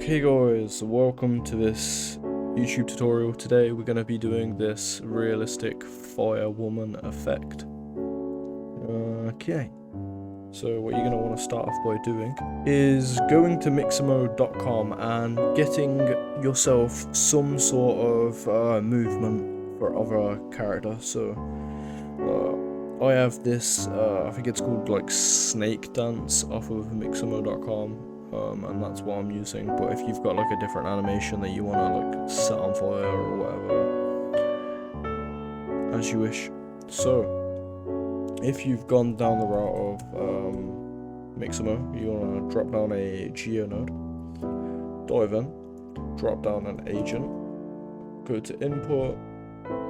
Okay guys, welcome to this YouTube tutorial. Today we're going to be doing this realistic firewoman effect. Okay, so what you're going to want to start off by doing is going to mixamo.com and getting yourself some sort of movement for other character. So I have this, I think it's called like Snake Dance off of mixamo.com. And that's what I'm using, but if you've got like a different animation that you want to like set on fire or whatever, as you wish. So if you've gone down the route of Mixamo, you want to drop down a geo node, dive in, drop down an agent, go to input,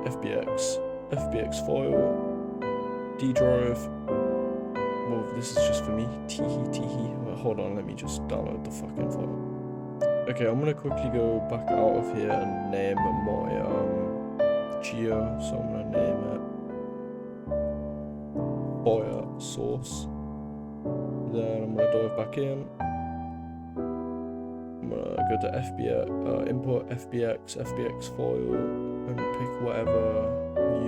FBX file, D drive. Well, this is just for me. Teehee. Hold on, let me just download the fucking file. Okay, I'm gonna quickly go back out of here and name my geo. So I'm gonna name it fire source. Then I'm gonna dive back in. I'm gonna go to FBX, import FBX file, and pick whatever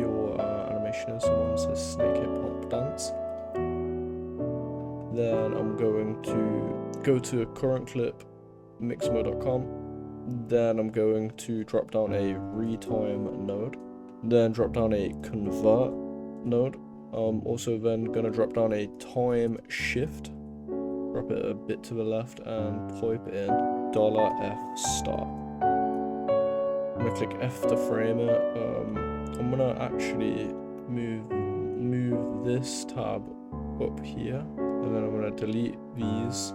your animation is. Someone says snake hip hop dance. Then I'm going to go to current clip, mixamo.com. Then I'm going to drop down a retime node. Then drop down a convert node. Also then gonna drop down a time shift. Drop it a bit to the left and type in $F star. I'm gonna click F to frame it. I'm gonna actually move this tab up here. And then I'm going to delete these,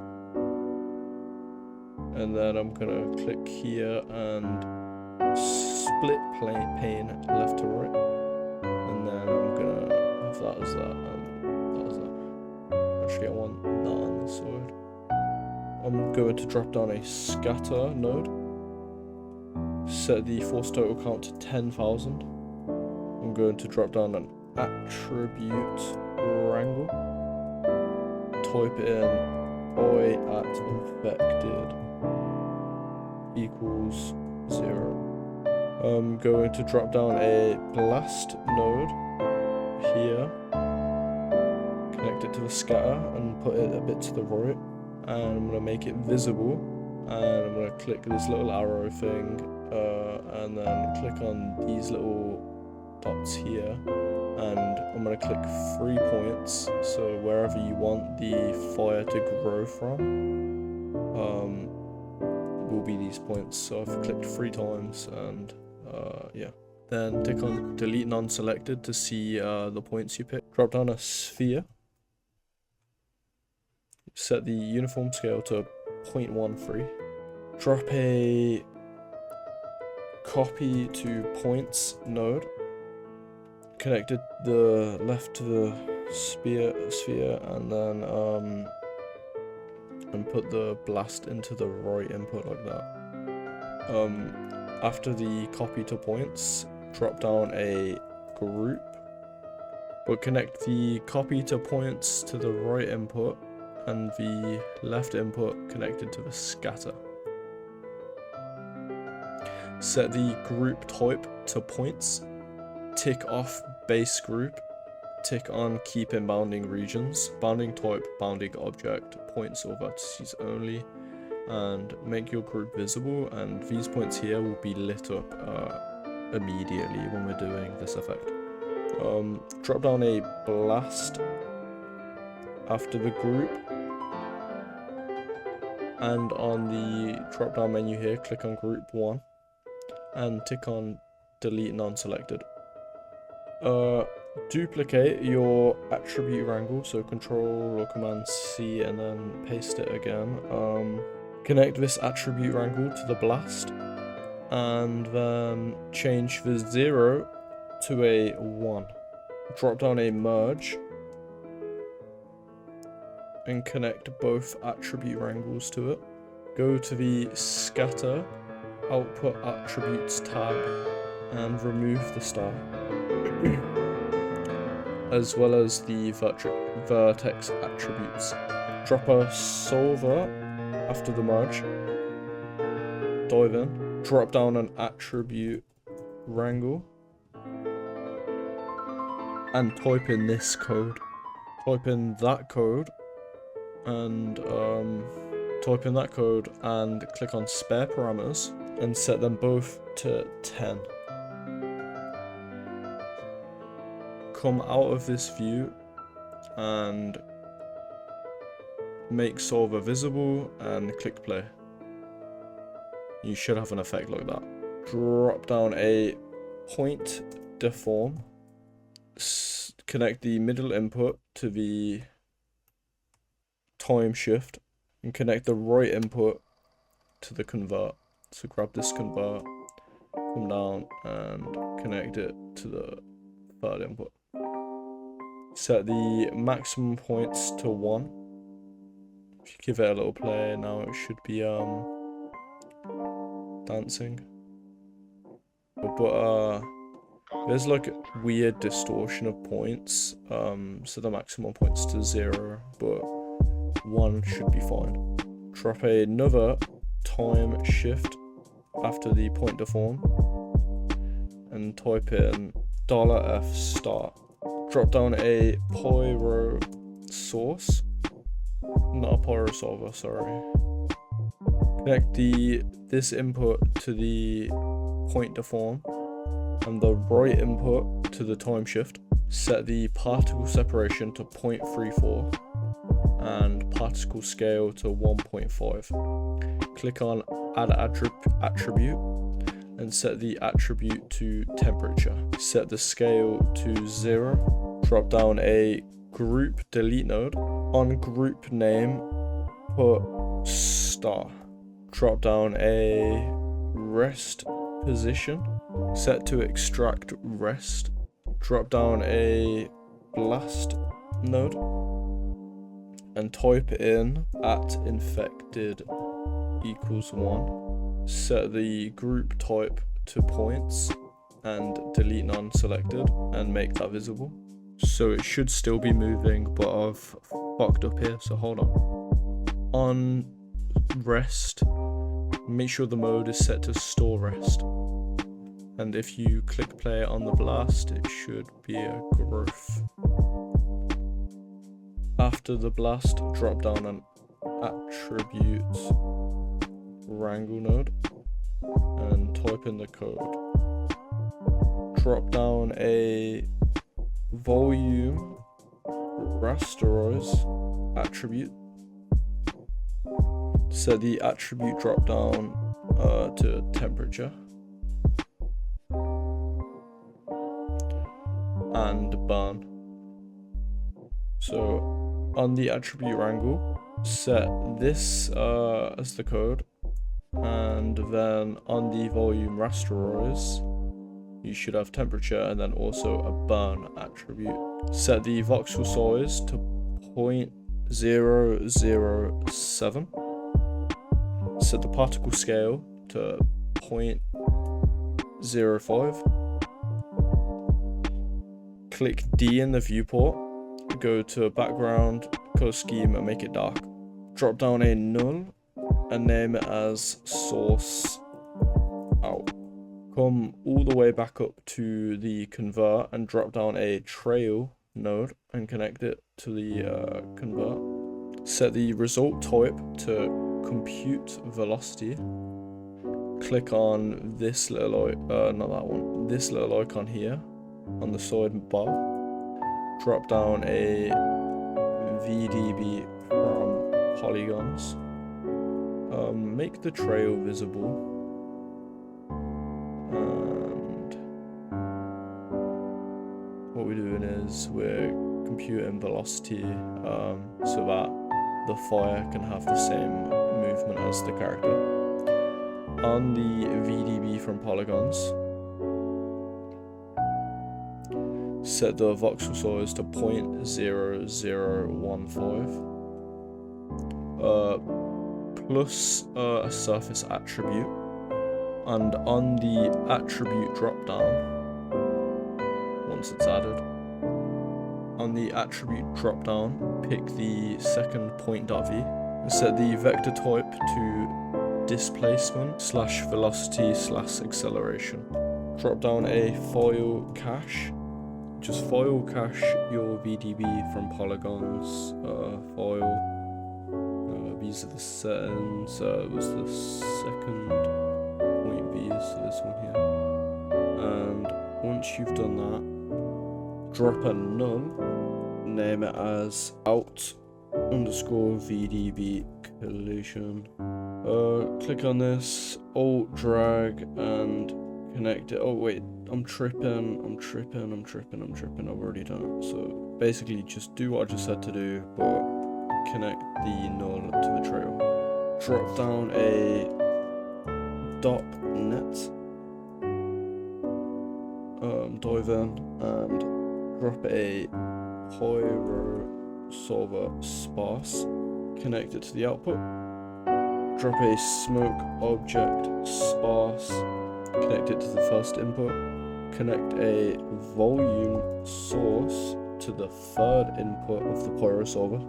and then I'm going to click here and split pane left to right, and then I'm going to have that as that, and that as that. Actually I want that on this side. I'm going to drop down a scatter node, set the force total count to 10,000. I'm going to drop down an attribute wrangle. Type in i@infected equals 0. I'm going to drop down a blast node here, connect it to the scatter and put it a bit to the right, and I'm going to make it visible, and I'm going to click this little arrow thing, and then click on these little dots here. And I'm going to click 3 points, so wherever you want the fire to grow from will be these points. So I've clicked 3 times, and yeah. Then tick on delete non-selected to see the points you pick. Drop down a sphere. Set the uniform scale to 0.13. Drop a copy to points node. Connected the left to the sphere, and then and put the blast into the right input like that. After the copy to points, drop down a group, but connect the copy to points to the right input and the left input connected to the scatter. Set the group type to points. Tick off base group, tick on keep in bounding regions, bounding type, bounding object, points or vertices only, and make your group visible, and these points here will be lit up immediately when we're doing this effect. Drop down a blast after the group, and on the drop down menu here, click on group 1 and tick on delete non-selected. Duplicate your attribute wrangle, so Control or Command C and then paste it again. Connect this attribute wrangle to the blast, and then change the 0 to a 1. Drop down a merge and connect both attribute wrangles to it. Go to the scatter output attributes tab and remove the star, as well as the vertex attributes. Drop a solver after the merge, dive in, drop down an attribute wrangle, and type in this code. Type in that code, and click on spare parameters, and set them both to 10. Come out of this view, and make solver visible, and click play. You should have an effect like that. Drop down a point deform, connect the middle input to the time shift, and connect the right input to the convert. So grab this convert, come down and connect it to the third input. Set the maximum points to 1. If you give it a little play, now it should be dancing. But there's like weird distortion of points, so the maximum points to 0, but 1 should be fine. Drop another time shift after the point deform, and type in $F start. Drop down a Pyro source, not a Pyro solver, sorry. Connect this input to the point deform and the right input to the time shift. Set the particle separation to 0.34 and particle scale to 1.5. Click on add attribute and set the attribute to temperature. Set the scale to 0. Drop down a group delete node. On group name, put star. Drop down a rest position, set to extract rest. Drop down a blast node and type in @infected equals 1. Set the group type to points and delete non-selected and make that visible. So it should still be moving, but I've fucked up here, so hold on. On rest, make sure the mode is set to store rest. And if you click play on the blast, it should be a growth. After the blast, drop down an attribute wrangle node and type in the code. Drop down a volume rasterize attribute. Set the attribute drop down to temperature and burn. So on the attribute wrangle, set this as the code, and then on the volume rasterize you should have temperature and then also a burn attribute. Set the voxel size to 0.007. Set the particle scale to 0.05. Click D in the viewport, go to background, color scheme and make it dark. Drop down a null and name it as source out. Come all the way back up to the convert and drop down a trail node and connect it to the convert. Set the result type to compute velocity. Click on this little not that one, this little icon here on the side bar. Drop down a VDB from polygons. Make the trail visible, and what we're doing is we're computing velocity so that the fire can have the same movement as the character. On the VDB from polygons, set the voxel size to 0.0015 plus a surface attribute, and on the attribute drop down, once it's added, on the attribute drop down, pick the second point.v and set the vector type to displacement slash velocity slash acceleration. Drop down a file cache. Just file cache your VDB from polygons file. These are the settings. It was the second point B, so this one here. And once you've done that, drop a null, name it as out_VDB collision. Click on this, alt drag and connect it. Oh wait, I'm tripping. I've already done it. So basically just do what I just said to do, but connect the null to the trail. Drop down a .net, dive in and drop a Pyro solver sparse, connect it to the output. Drop a smoke object sparse, connect it to the first input. Connect a volume source to the third input of the Pyro solver.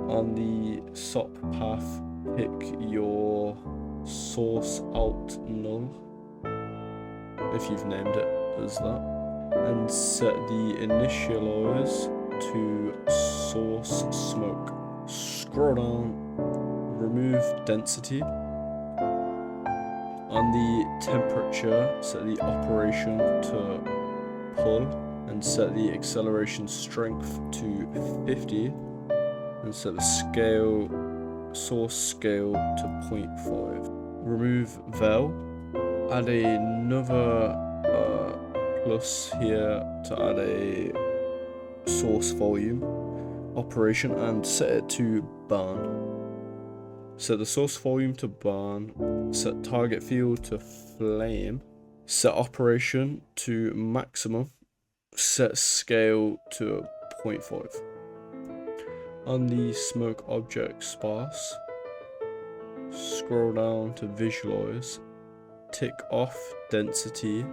On the SOP path, pick your source out null, if you've named it as that, and set the initialize to source smoke. Scroll down, remove density. On the temperature, set the operation to pull and set the acceleration strength to 50 and set the scale, source scale to 0.5. Remove vel, add another plus here to add a source volume operation and set it to burn. Set the source volume to burn, set target field to flame, set operation to maximum, set scale to 0.5. On the smoke object sparse, scroll down to visualize, tick off density,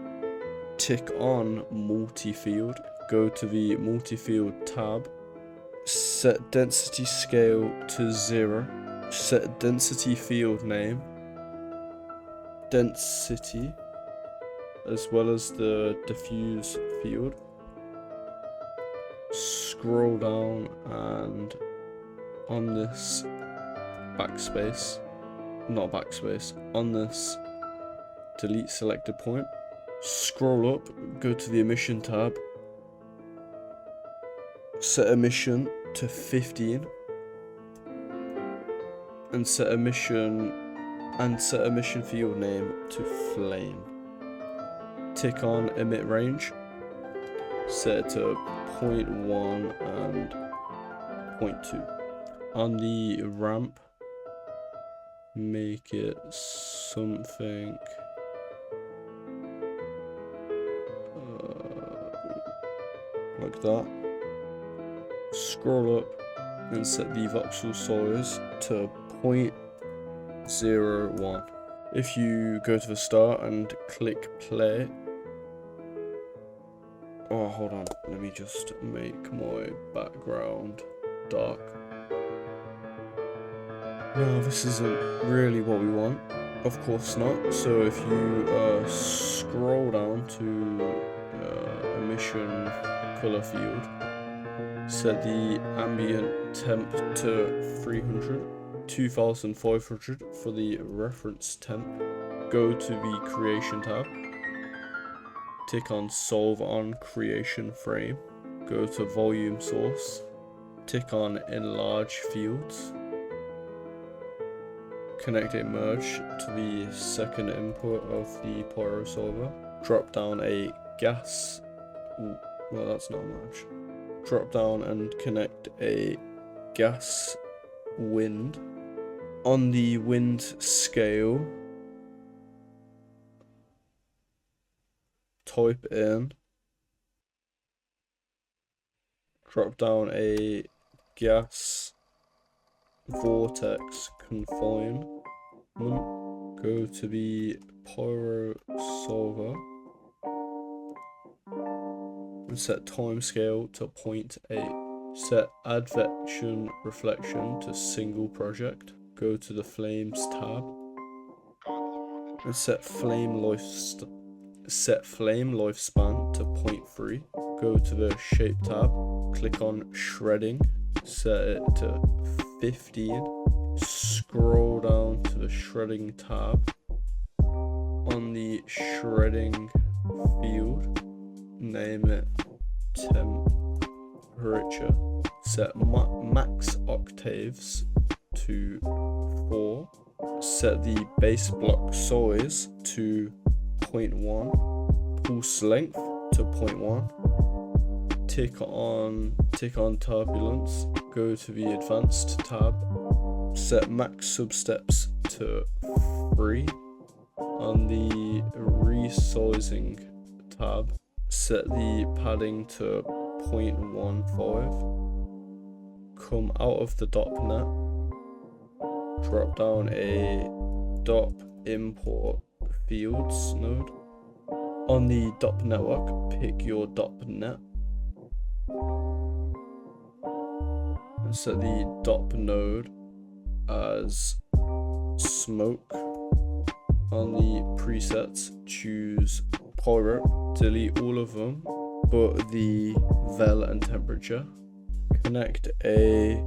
tick on multi-field, go to the multi-field tab, set density scale to 0, set density field name, density, as well as the diffuse field. Scroll down and on this backspace, on this delete selected point, scroll up, go to the emission tab, set emission to 15, and set emission field name to flame. Tick on emit range, set it to 0.1 and 0.2. On the ramp, make it something like that. Scroll up and set the voxel size to 0.01. If you go to the start and click play, oh hold on, let me just make my background dark. No, this isn't really what we want, of course not. So if you scroll down to emission color field, set the ambient temp to 2500 for the reference temp. Go to the creation tab, tick on solve on creation frame, go to volume source, tick on enlarge fields, connect a merge to the second input of the Pyro solver, drop down a gas, well that's not much, drop down and connect a gas wind. On the wind scale, type in, drop down a gas vortex confinement, go to the Pyro solver and set time scale to 0.8. Set advection reflection to single project. Go to the flames tab, and set flame lifespan to 0.3. Go to the shape tab, click on shredding, set it to 15. Scroll down to the shredding tab. On the shredding field, name it temperature. Set max octaves to 4. Set the base block size to 0.1. Pulse length to 0.1. Tick on turbulence. Go to the advanced tab. Set max substeps to 3. On the resizing tab, set the padding to 0.15. Come out of the DOP net, drop down a DOP import fields node. On the DOP network, pick your DOP net and set the DOP node as smoke. On the presets, choose Pyro, delete all of them but the vel and temperature. Connect a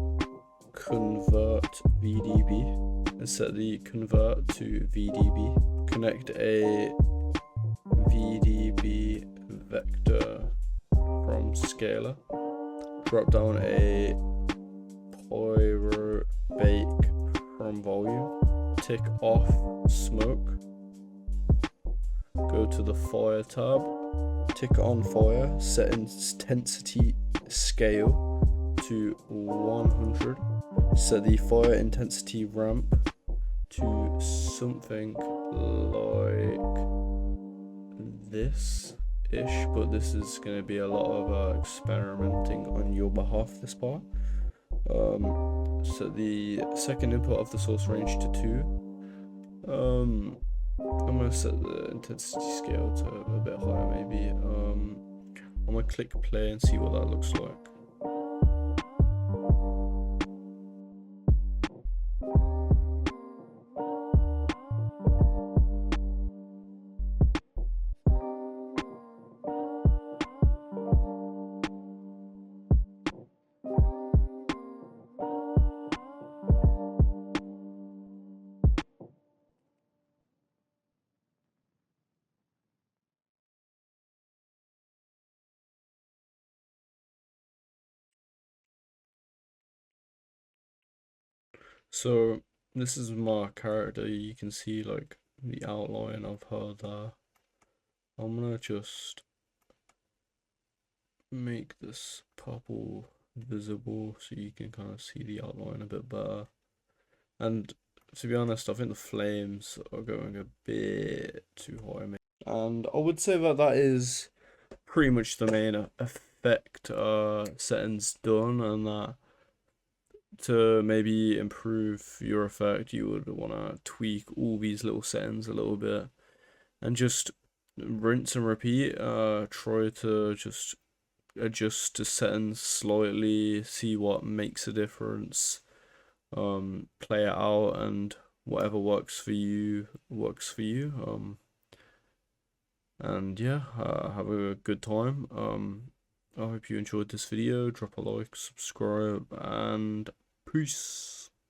convert VDB and set the convert to VDB. Connect a VDB vector from scalar. Drop down a Pyro bake from volume. Tick off smoke. Go to the fire tab. Tick on fire. Set intensity scale to 100. Set the fire intensity ramp to something like this-ish, but this is going to be a lot of experimenting on your behalf this part. Set the second input of the source range to 2. I'm going to set the intensity scale to a bit higher maybe. I'm going to click play and see what that looks like. So this is my character. You can see like the outline of her there. I'm gonna just make this purple visible so you can kind of see the outline a bit better. And to be honest, I think the flames are going a bit too high. And I would say that that is pretty much the main effect settings done, and that to maybe improve your effect you would want to tweak all these little settings a little bit and just rinse and repeat. Try to just adjust the settings slightly, see what makes a difference, play it out, and whatever works for you works for you. And yeah, have a good time. I hope you enjoyed this video. Drop a like, subscribe, and peace.